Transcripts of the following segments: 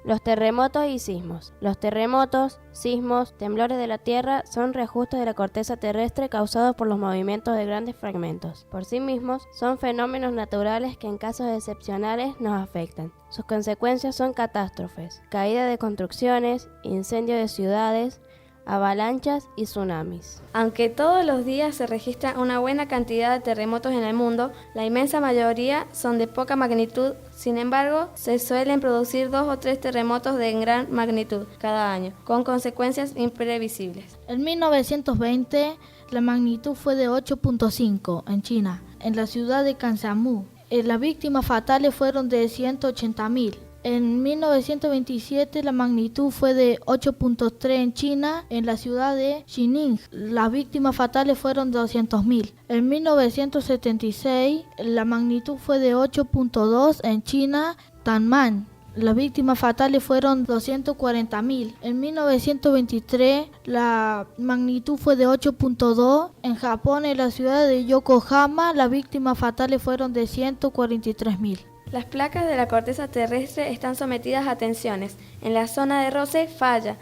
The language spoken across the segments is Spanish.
Los terremotos y sismos. Los terremotos, sismos, temblores de la tierra son reajustes de la corteza terrestre causados por los movimientos de grandes fragmentos. Por sí mismos, son fenómenos naturales que en casos excepcionales nos afectan. Sus consecuencias son catástrofes, caída de construcciones, incendio de ciudades, avalanchas y tsunamis. Aunque todos los días se registra una buena cantidad de terremotos en el mundo, la inmensa mayoría son de poca magnitud. Sin embargo, se suelen producir 2 o 3 terremotos de gran magnitud cada año, con consecuencias imprevisibles. En 1920, la magnitud fue de 8.5 en China, en la ciudad de Kansanmu. Las víctimas fatales fueron de 180.000. En 1927 la magnitud fue de 8.3 en China, en la ciudad de Xining. Las víctimas fatales fueron 200.000. En 1976 la magnitud fue de 8.2 en China, Tanman. Las víctimas fatales fueron 240.000. En 1923 la magnitud fue de 8.2 en Japón, en la ciudad de Yokohama. Las víctimas fatales fueron de 143.000. Las placas de la corteza terrestre están sometidas a tensiones. En la zona de roce falla.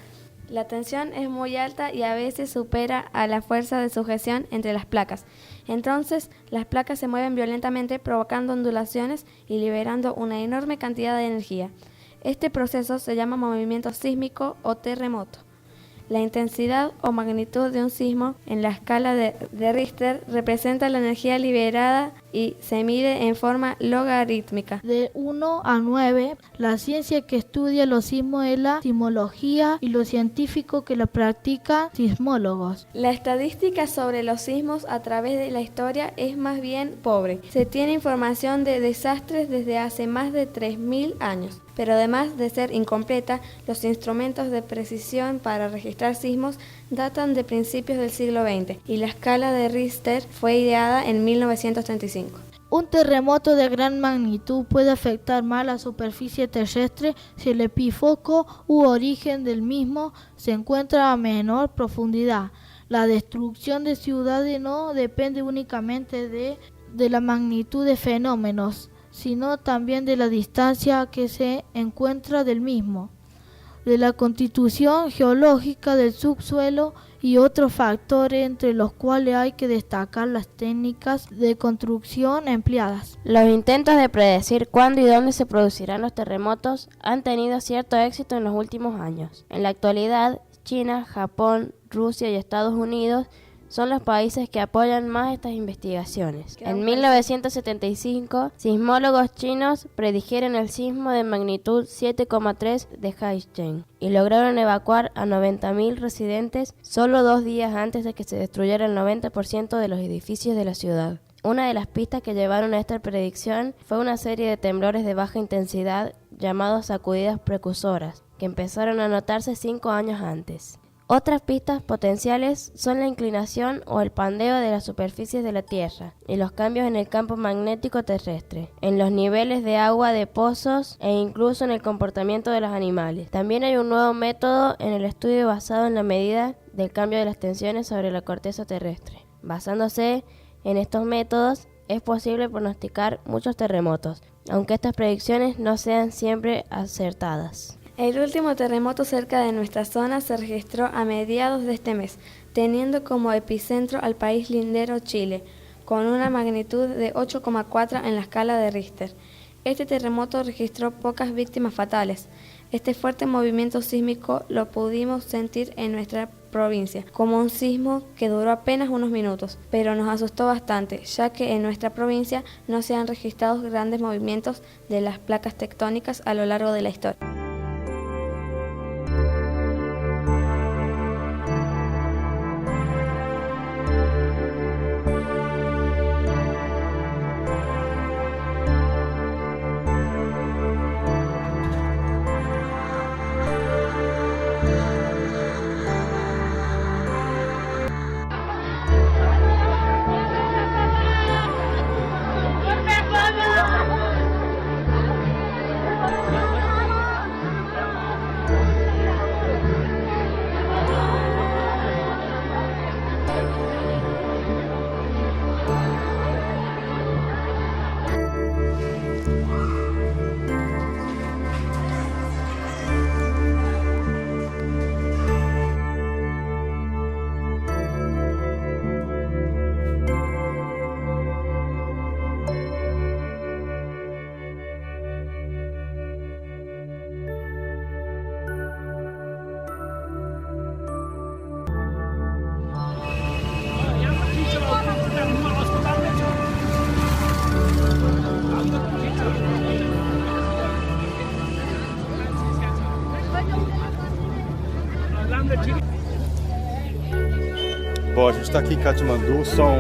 La tensión es muy alta y a veces supera a la fuerza de sujeción entre las placas. Entonces, las placas se mueven violentamente, provocando ondulaciones y liberando una enorme cantidad de energía. Este proceso se llama movimiento sísmico o terremoto. La intensidad o magnitud de un sismo en la escala de Richter representa la energía liberada y se mide en forma logarítmica. De 1 a 9, la ciencia que estudia los sismos es la sismología y los científicos que la practican sismólogos. La estadística sobre los sismos a través de la historia es más bien pobre. Se tiene información de desastres desde hace más de 3.000 años. Pero además de ser incompleta, los instrumentos de precisión para registrar sismos datan de principios del siglo XX y la escala de Richter fue ideada en 1935. Un terremoto de gran magnitud puede afectar más la superficie terrestre si el epifoco u origen del mismo se encuentra a menor profundidad. La destrucción de ciudades no depende únicamente de la magnitud de fenómenos, sino también de la distancia que se encuentra del mismo, de la constitución geológica del subsuelo y otros factores entre los cuales hay que destacar las técnicas de construcción empleadas. Los intentos de predecir cuándo y dónde se producirán los terremotos han tenido cierto éxito en los últimos años. En la actualidad, China, Japón, Rusia y Estados Unidos son los países que apoyan más estas investigaciones. En 1975, sismólogos chinos predijeron el sismo de magnitud 7,3 de Haicheng y lograron evacuar a 90.000 residentes solo 2 días antes de que se destruyera el 90% de los edificios de la ciudad. Una de las pistas que llevaron a esta predicción fue una serie de temblores de baja intensidad llamados sacudidas precursoras, que empezaron a notarse 5 años antes. Otras pistas potenciales son la inclinación o el pandeo de las superficies de la Tierra y los cambios en el campo magnético terrestre, en los niveles de agua de pozos e incluso en el comportamiento de los animales. También hay un nuevo método en el estudio basado en la medida del cambio de las tensiones sobre la corteza terrestre. Basándose en estos métodos, es posible pronosticar muchos terremotos, aunque estas predicciones no sean siempre acertadas. El último terremoto cerca de nuestra zona se registró a mediados de este mes, teniendo como epicentro al país lindero Chile, con una magnitud de 8,4 en la escala de Richter. Este terremoto registró pocas víctimas fatales, Este fuerte movimiento sísmico lo pudimos sentir en nuestra provincia, como un sismo que duró apenas unos minutos, pero nos asustó bastante, ya que en nuestra provincia no se han registrado grandes movimientos de las placas tectónicas a lo largo de la historia. Bom, a gente está aqui em Katmandu, são